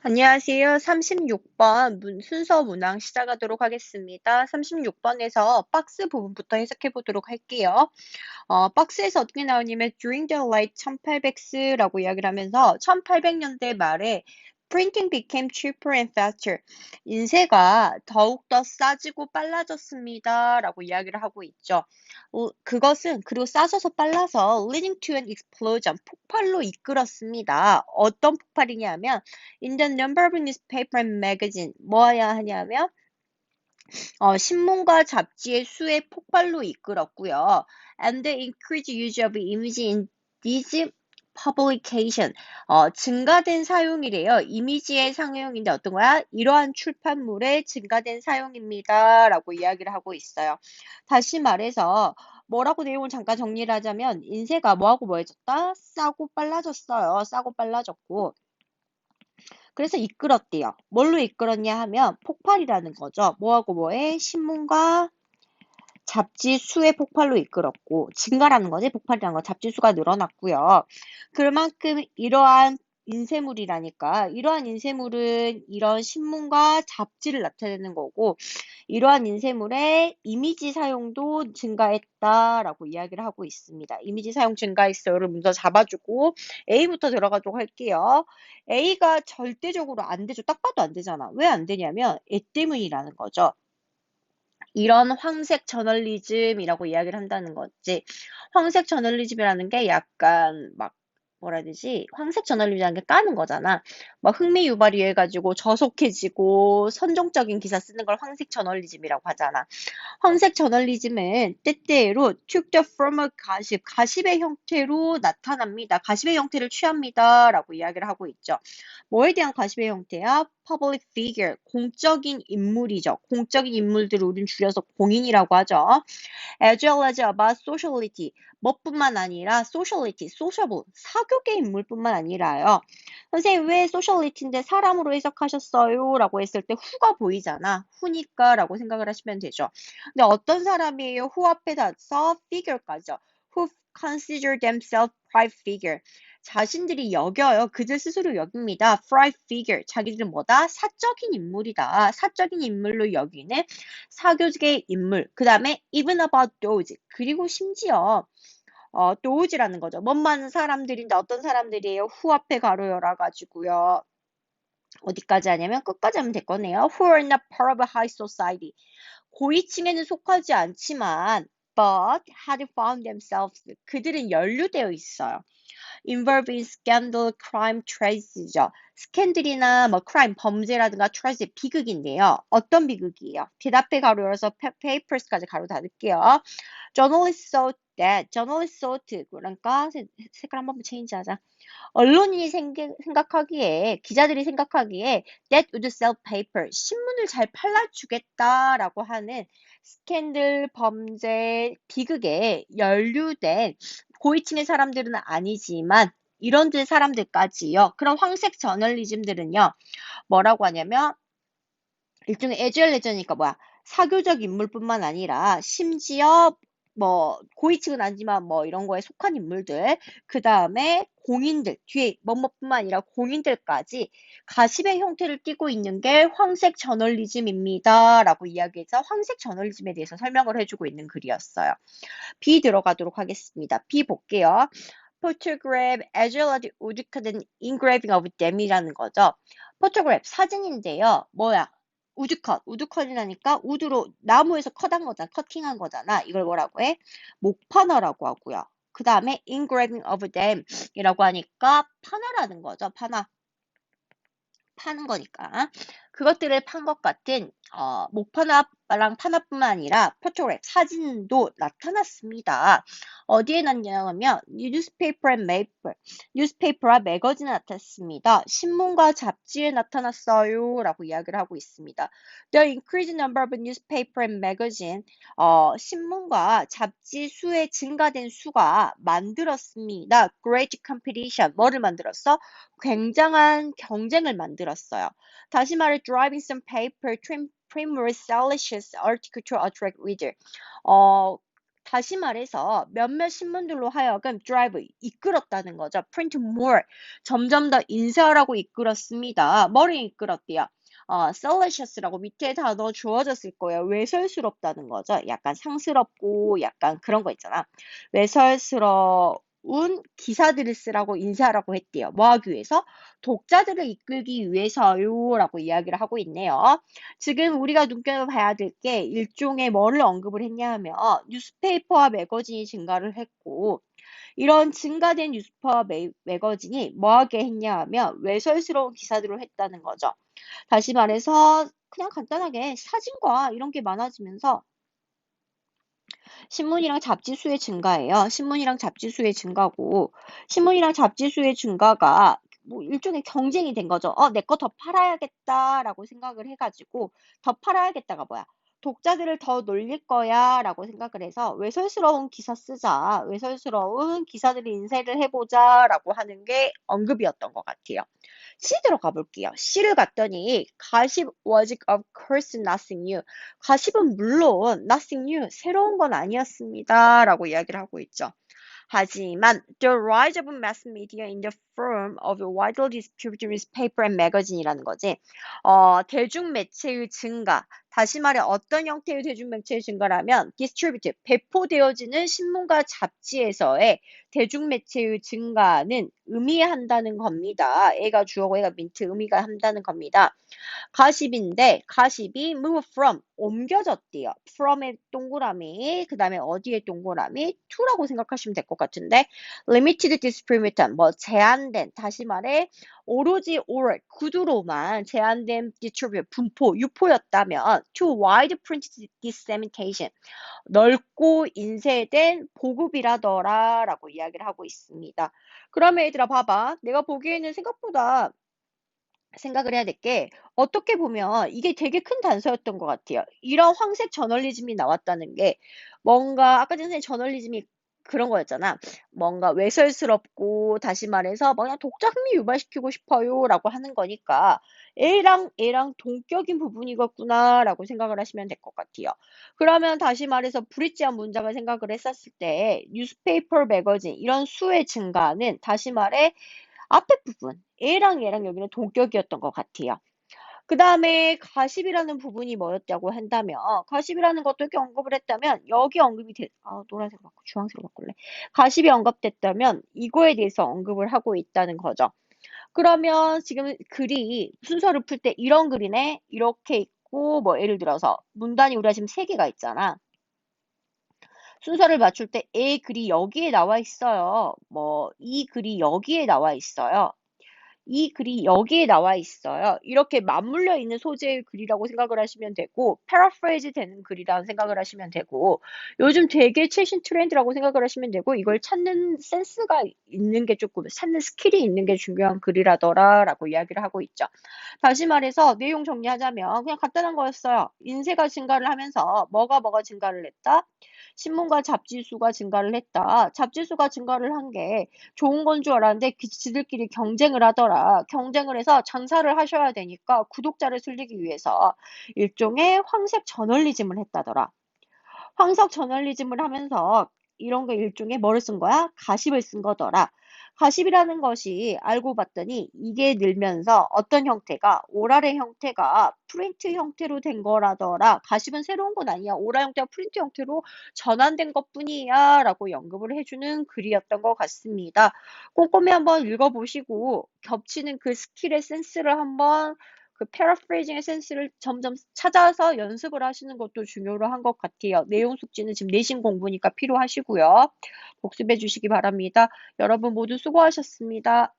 안녕하세요. 36번 순서 문항 시작하도록 하겠습니다. 36번에서 박스 부분부터 해석해 보도록 할게요. 박스에서 어떻게 나오냐면 during the late 1800s라고 이야기를 하면서 1800년대 말에 printing became cheaper and faster. 인쇄가 더욱더 싸지고 빨라졌습니다. 라고 이야기를 하고 있죠. 그것은 그리고 싸져서 빨라서 leading to an explosion, 폭발로 이끌었습니다. 어떤 폭발이냐면 in the number of newspaper and magazine, 뭐야 하냐면 신문과 잡지의 수의 폭발로 이끌었고요. And the increased use of image in these publication. 증가된 사용이래요. 이미지의 사용인데 어떤 거야? 이러한 출판물의 증가된 사용입니다. 라고 이야기를 하고 있어요. 다시 말해서 뭐라고 내용을 잠깐 정리를 하자면 인쇄가 뭐하고 뭐해졌다? 싸고 빨라졌어요. 싸고 빨라졌고. 그래서 이끌었대요. 뭘로 이끌었냐 하면 폭발이라는 거죠. 뭐하고 뭐해? 신문과 잡지 수의 폭발로 이끌었고 증가라는 거지. 폭발이라는 거 잡지 수가 늘어났고요. 그만큼 이러한 인쇄물이라니까 이러한 인쇄물은 이런 신문과 잡지를 나타내는 거고 이러한 인쇄물의 이미지 사용도 증가했다라고 이야기를 하고 있습니다. 이미지 사용 증가했어요를 먼저 잡아주고 A부터 들어가도록 할게요. A가 절대적으로 안 되죠. 딱 봐도 안 되잖아. 왜 안 되냐면 얘 때문이라는 거죠. 이런 황색 저널리즘이라고 이야기를 한다는 거지. 황색 저널리즘이라는 게 약간 막 뭐라 해야 되지? 황색 저널리즘이라는 게 까는 거잖아. 막 흥미 유발이 해가지고 저속해지고 선정적인 기사 쓰는 걸 황색 저널리즘이라고 하잖아. 황색 저널리즘은 때때로 took the form of 가십, 가십의 형태로 나타납니다. 가십의 형태를 취합니다. 라고 이야기를 하고 있죠. 뭐에 대한 가십의 형태야? public figure, 공적인 인물이죠. 공적인 인물들을 우린 줄여서 공인이라고 하죠. as well as about sociality, 뭐뿐만 아니라 sociality, sociable, 사교계 인물뿐만 아니라요. 선생님 왜 sociality인데 사람으로 해석하셨어요? 라고 했을 때 who가 보이잖아. who니까 라고 생각을 하시면 되죠. 근데 어떤 사람이에요? who 앞에 다서 figure까지요. who consider themselves private figure. 자신들이 여겨요. 그들 스스로 여깁니다. private figure. 자기들은 뭐다? 사적인 인물이다. 사적인 인물로 여기는 사교계 인물. 그 다음에 even about those. 그리고 심지어 those라는 거죠. 뭔 사람들인데 어떤 사람들이에요? who 앞에 가로 열어가지고요. 어디까지 하냐면 끝까지 하면 될 거네요. who are not part of a high society. 고위층에는 속하지 않지만 but had found themselves. 그들은 연루되어 있어요. involved in scandal, crime, trage죠. 스캔들이나 뭐 crime, 범죄라든가 tragedy, 비극인데요. 어떤 비극이에요? 대답해 가로 열어서 papers까지 가로 닫을게요. journalists thought that, journalists thought, 그러니까 색깔 한 번만 체인지하자. 언론인이 생각하기에, 기자들이 생각하기에 that would sell paper, 신문을 잘 팔아주겠다라고 하는 스캔들, 범죄, 비극에 연루된 고위층의 사람들은 아니지만 이런 사람들까지요. 그런 황색 저널리즘들은요. 뭐라고 하냐면 일종의 에듀얼레저니까 뭐야. 사교적 인물뿐만 아니라 심지어 뭐 고위층은 아니지만 뭐 이런 거에 속한 인물들 그 다음에 공인들 뒤에 뭐뭐뿐만 아니라 공인들까지 가십의 형태를 띠고 있는 게 황색 저널리즘입니다 라고 이야기해서 황색 저널리즘에 대해서 설명을 해주고 있는 글이었어요. B 들어가도록 하겠습니다. B 볼게요. photograph as well as woodcut engraving of them이라는 거죠. photograph 사진인데요. 뭐야? 우드컷, 우드컷이라니까 우드로 나무에서 컷한 거잖아, 커팅한 거잖아. 이걸 뭐라고 해? 목판화라고 하고요. 그 다음에 engraving of them 이라고 하니까 판화라는 거죠. 판화. 파는 거니까. 그것들을 판 것 같은 목판화랑 판화뿐만 아니라 포토그래프 사진도 나타났습니다. 어디에 났냐면 뉴스페이퍼 앤 메이플, 뉴스페이퍼와 매거진에 나타났습니다. 신문과 잡지에 나타났어요 라고 이야기를 하고 있습니다. The increased number of newspaper and magazine, 신문과 잡지 수의 증가된 수가 만들었습니다. Great competition, 뭐를 만들었어? 굉장한 경쟁을 만들었어요. 다시 말해, driving some paper, trim, primrose, salacious article to attract reader. 어, 다시 말해서 몇몇 신문들로 하여금 drive, 이끌었다는 거죠. print more, 점점 더 인쇄하라고 이끌었습니다. 뭐를 이끌었대요? salacious라고 밑에 단어 주어졌을 거예요. 외설스럽다는 거죠. 약간 상스럽고 약간 그런 거 있잖아. 외설스러운 기사들을 쓰라고 인쇄하라고 했대요. 뭐 하기 위해서? 독자들을 이끌기 위해서요라고 이야기를 하고 있네요. 지금 우리가 눈여겨봐야 될 게 일종의 뭐를 언급을 했냐 하면 뉴스페이퍼와 매거진이 증가를 했고 이런 증가된 뉴스페이퍼와 매거진이 뭐하게 했냐 하면 외설스러운 기사들을 했다는 거죠. 다시 말해서 그냥 간단하게 사진과 이런 게 많아지면서 신문이랑 잡지 수의 증가예요. 신문이랑 잡지 수의 증가고 신문이랑 잡지 수의 증가가 뭐 일종의 경쟁이 된 거죠. 내 거 더 팔아야겠다라고 생각을 해가지고 더 팔아야겠다가 뭐야? 독자들을 더 놀릴 거야라고 생각을 해서 외설스러운 기사 쓰자, 외설스러운 기사들을 인쇄를 해보자라고 하는 게 언급이었던 것 같아요. C 들어가 볼게요. C를 갔더니 가십 was of course nothing new. 가십은 물론 nothing new, 새로운 건 아니었습니다. 라고 이야기를 하고 있죠. 하지만 the rise of mass media in the form of widely distributed newspaper and magazine이라는 거지. 대중매체의 증가. 다시 말해 어떤 형태의 대중매체의 증가라면 distributed, 배포되어지는 신문과 잡지에서의 대중매체의 증가는 의미한다는 겁니다. A가 주어고 A가 민트 의미가 한다는 겁니다. 가십인데 가십이 move from 옮겨졌대요. from의 동그라미 그 다음에 어디에 동그라미 to라고 생각하시면 될 것 같은데 limited distribution 뭐 제한된 다시 말해 오로지 oral 구두로만 제한된 distribute 분포 유포였다면 to wide print dissemination 넓고 인쇄된 보급이라더라 라고 이야기를 하고 있습니다. 그러면 얘들아 봐봐 내가 보기에는 생각보다 생각을 해야 될 게 어떻게 보면 이게 되게 큰 단서였던 것 같아요. 이런 황색 저널리즘이 나왔다는 게 뭔가 아까 전에 저널리즘이 그런 거였잖아. 뭔가 외설스럽고 다시 말해서 그냥 독자 흥미 유발시키고 싶어요라고 하는 거니까 얘랑 동격인 부분이겠구나라고 생각을 하시면 될 것 같아요. 그러면 다시 말해서 브릿지한 문장을 생각을 했었을 때 뉴스페이퍼 매거진 이런 수의 증가는 다시 말해 앞에 부분 얘랑 얘랑 여기는 동격이었던 것 같아요. 그 다음에 가십이라는 부분이 뭐였다고 한다면 가십이라는 것도 이렇게 언급을 했다면 여기 언급이 노란색 바꾸 주황색으로 바꿀래. 가십이 언급됐다면 이거에 대해서 언급을 하고 있다는 거죠. 그러면 지금 글이 순서를 풀 때 이런 글이네 이렇게 있고 뭐 예를 들어서 문단이 우리가 지금 3개가 있잖아. 순서를 맞출 때 A 글이 여기에 나와 있어요. 뭐 이 글이 여기에 나와 있어요. 이 글이 여기에 나와 있어요. 이렇게 맞물려 있는 소재의 글이라고 생각을 하시면 되고 패러프레이즈 되는 글이라는 생각을 하시면 되고 요즘 되게 최신 트렌드라고 생각을 하시면 되고 이걸 찾는 센스가 있는 게 조금 찾는 스킬이 있는 게 중요한 글이라더라 라고 이야기를 하고 있죠. 다시 말해서 내용 정리하자면 그냥 간단한 거였어요. 인쇄가 증가를 하면서 뭐가 증가를 했다? 신문과 잡지 수가 증가를 했다. 잡지 수가 증가를 한 게 좋은 건 줄 알았는데 지들끼리 경쟁을 하더라. 경쟁을 해서 장사를 하셔야 되니까 구독자를 늘리기 위해서 일종의 황색 저널리즘을 했다더라. 황석 저널리즘을 하면서 이런 거 일종의 뭐를 쓴 거야? 가십을 쓴 거더라. 가십이라는 것이 알고 봤더니 이게 늘면서 어떤 형태가 오랄의 형태가 프린트 형태로 된 거라더라. 가십은 새로운 건 아니야. 오랄 형태가 프린트 형태로 전환된 것뿐이야 라고 언급을 해주는 글이었던 것 같습니다. 꼼꼼히 한번 읽어보시고 겹치는 그 스킬의 센스를 한번 그 패러프레이징의 센스를 점점 찾아서 연습을 하시는 것도 중요로 한 것 같아요. 내용 숙지는 지금 내신 공부니까 필요하시고요. 복습해 주시기 바랍니다. 여러분 모두 수고하셨습니다.